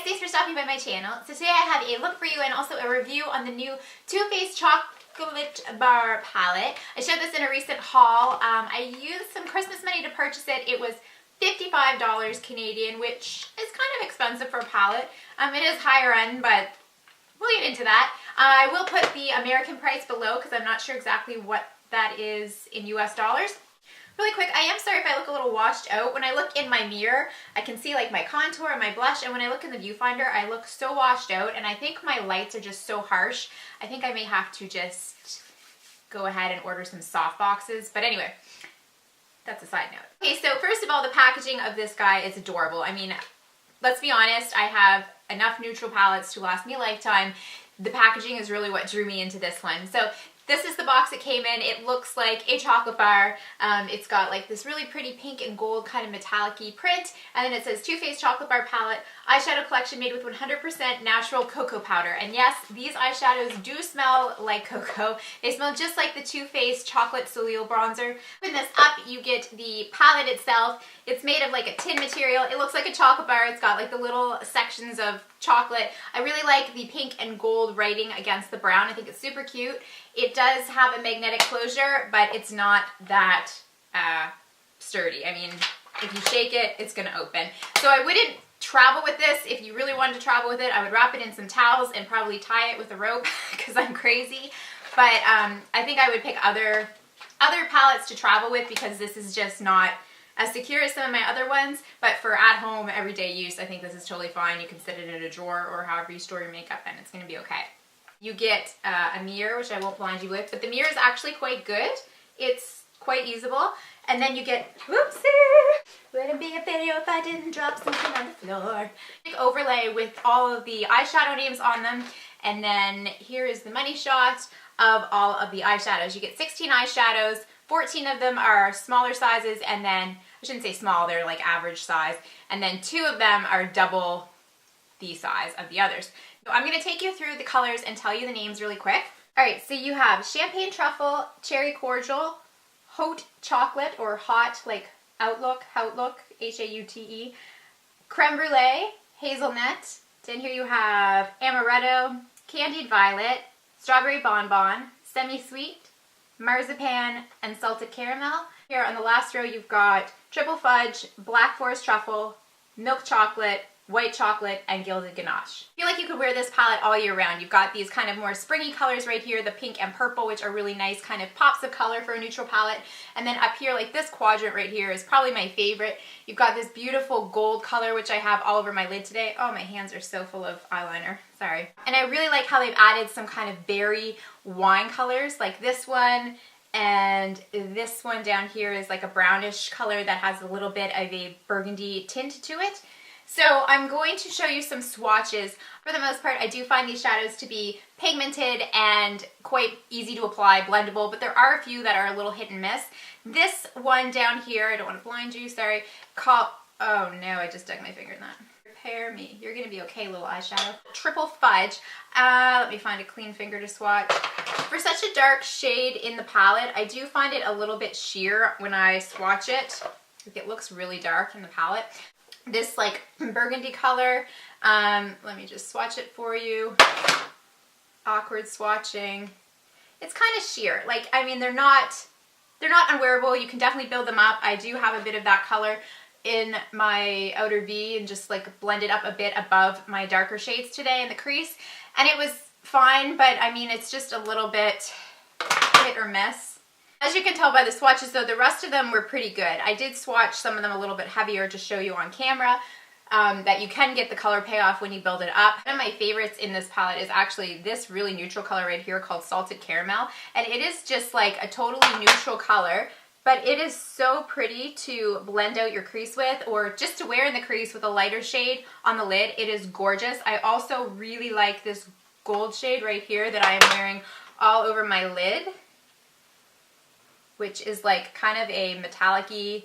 thanks for stopping by my channel. So today I have a look for you and also a review on the new Too Faced Chocolate Bar palette. I showed this in a recent haul. I used some Christmas money to purchase it. It was $55 Canadian, which is kind of expensive for a palette. It is higher end, but we'll get into that. I will put the American price below because I'm not sure exactly what that is in US dollars. Really quick, I am sorry if I look a little washed out. When I look in my mirror, I can see like my contour and my blush, and when I look in the viewfinder, I look so washed out, and I think my lights are just so harsh. I think I may have to just go ahead and order some soft boxes, but anyway, that's a side note. Okay, so first of all, the packaging of this guy is adorable. I mean, let's be honest, I have enough neutral palettes to last me a lifetime. The packaging is really what drew me into this one. So this is the box it came in. It looks like a chocolate bar. It's got like this really pretty pink and gold kind of metallic-y print. And then it says Too Faced Chocolate Bar Palette, eyeshadow collection made with 100% natural cocoa powder. And yes, these eyeshadows do smell like cocoa. They smell just like the Too Faced Chocolate Soleil Bronzer. Open this up, you get the palette itself. It's made of like a tin material. It looks like a chocolate bar. It's got like the little sections of chocolate. I really like the pink and gold writing against the brown. I think it's super cute. It does have a magnetic closure, but it's not that sturdy. I mean, if you shake it, it's gonna open. So I wouldn't travel with this. If you really wanted to travel with it, I would wrap it in some towels and probably tie it with a rope because I'm crazy. But I think I would pick other palettes to travel with because this is just not as secure as some of my other ones, but for at-home, everyday use, I think this is totally fine. You can sit it in a drawer or however you store your makeup in. It's gonna be okay. You get a mirror, which I won't blind you with, but the mirror is actually quite good. It's quite usable. And then you get, whoopsie, wouldn't be a video if I didn't drop something on the floor. Big overlay with all of the eyeshadow names on them. And then here is the money shot of all of the eyeshadows. You get 16 eyeshadows, 14 of them are smaller sizes, and then, I shouldn't say small, they're like average size, and then 2 of them are double the size of the others. So I'm going to take you through the colors and tell you the names really quick. Alright, so you have Champagne Truffle, Cherry Cordial, Haute Chocolate, or Hot, like Outlook, Haute, Creme Brulee, Hazelnut, then here you have Amaretto, Candied Violet, Strawberry Bonbon, Semi-Sweet, Marzipan, and Salted Caramel. Here on the last row you've got Triple Fudge, Black Forest Truffle, Milk Chocolate, White Chocolate, and Gilded Ganache. I feel like you could wear this palette all year round. You've got these kind of more springy colors right here, the pink and purple, which are really nice kind of pops of color for a neutral palette. And then up here, like this quadrant right here is probably my favorite. You've got this beautiful gold color, which I have all over my lid today. Oh, my hands are so full of eyeliner. Sorry. And I really like how they've added some kind of berry wine colors, like this one. And this one down here is like a brownish color that has a little bit of a burgundy tint to it. So I'm going to show you some swatches. For the most part, I do find these shadows to be pigmented and quite easy to apply, blendable, but there are a few that are a little hit and miss. This one down here, I don't want to blind you, sorry, oh no, I just dug my finger in that. Prepare me. You're gonna be okay, little eyeshadow. Triple Fudge. Let me find a clean finger to swatch. For such a dark shade in the palette, I do find it a little bit sheer when I swatch it. It looks really dark in the palette. This like burgundy color, let me just swatch it for you. Awkward swatching. It's kind of sheer. Like, I mean, they're not unwearable. You can definitely build them up. I do have a bit of that color in my outer V and just like blend it up a bit above my darker shades today in the crease. And it was fine, but I mean, it's just a little bit hit or miss. As you can tell by the swatches though, the rest of them were pretty good. I did swatch some of them a little bit heavier to show you on camera, that you can get the color payoff when you build it up. One of my favorites in this palette is actually this really neutral color right here called Salted Caramel. And it is just like a totally neutral color, but it is so pretty to blend out your crease with, or just to wear in the crease with a lighter shade on the lid. It is gorgeous. I also really like this gold shade right here that I am wearing all over my lid, which is like kind of a metallic-y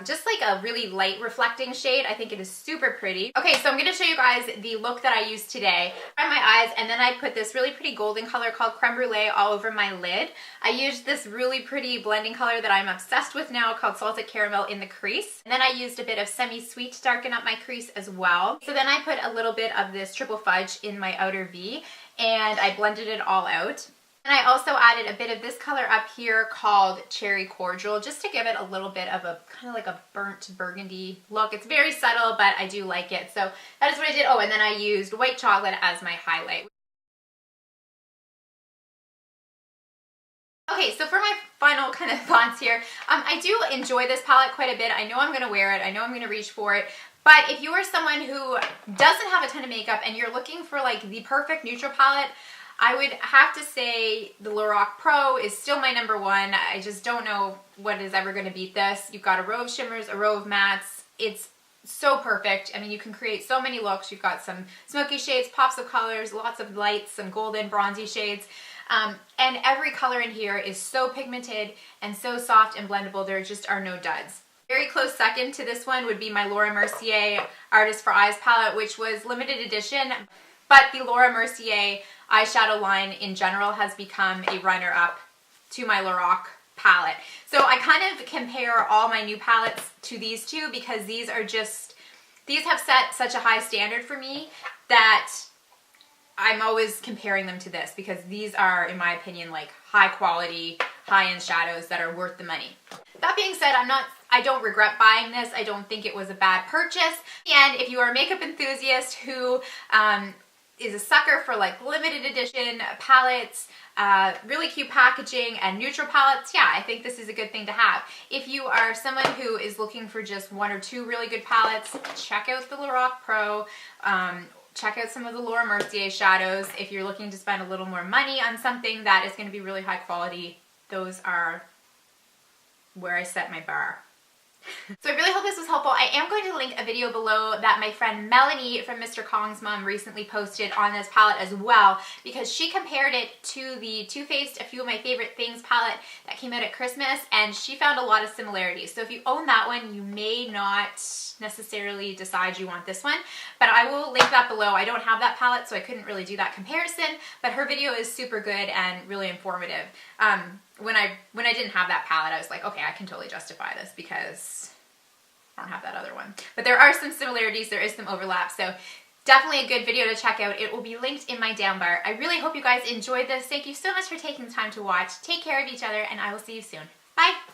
just like a really light reflecting shade. I think it is super pretty. Okay, so I'm going to show you guys the look that I used today. On my eyes, and then I put this really pretty golden color called Creme Brulee all over my lid. I used this really pretty blending color that I'm obsessed with now called Salted Caramel in the crease. And then I used a bit of Semi-Sweet to darken up my crease as well. So then I put a little bit of this Triple Fudge in my outer V, and I blended it all out. And I also added a bit of this color up here called Cherry Cordial, just to give it a little bit of a kind of like a burnt burgundy look. It's very subtle, but I do like it. So that is what I did. Oh, and then I used white chocolate as my highlight. Okay, so for my final kind of thoughts here, I do enjoy this palette quite a bit. I know I'm going to wear it. I know I'm going to reach for it. But if you are someone who doesn't have a ton of makeup and you're looking for like the perfect neutral palette, I would have to say the Lorac Pro is still my number one. I just don't know what is ever going to beat this. You've got a row of shimmers, a row of mattes. It's so perfect. I mean, you can create so many looks. You've got some smoky shades, pops of colors, lots of lights, some golden, bronzy shades. And every color in here is so pigmented and so soft and blendable. There just are no duds. Very close second to this one would be my Laura Mercier Artist for Eyes palette, which was limited edition. But the Laura Mercier eyeshadow line in general has become a runner-up to my Lorac palette. So I kind of compare all my new palettes to these two because these are just, these have set such a high standard for me that I'm always comparing them to this because these are, in my opinion, like high quality, high-end shadows that are worth the money. That being said, I don't regret buying this. I don't think it was a bad purchase. And if you are a makeup enthusiast who is a sucker for like limited edition palettes, really cute packaging, and neutral palettes, yeah, I think this is a good thing to have. If you are someone who is looking for just one or two really good palettes, check out the Lorac Pro. Check out some of the Laura Mercier shadows. If you're looking to spend a little more money on something that is going to be really high quality, those are where I set my bar. So I really hope this was helpful. I am going to link a video below that my friend Melanie from Mr. Kong's Mom recently posted on this palette as well, because she compared it to the Too Faced A Few of My Favorite Things palette that came out at Christmas, and she found a lot of similarities. So if you own that one, you may not necessarily decide you want this one, but I will link that below. I don't have that palette, so I couldn't really do that comparison, but her video is super good and really informative. When I didn't have that palette, I was like, okay, I can totally justify this because I don't have that other one. But there are some similarities, there is some overlap, so definitely a good video to check out. It will be linked in my down bar. I really hope you guys enjoyed this. Thank you so much for taking the time to watch. Take care of each other, and I will see you soon. Bye!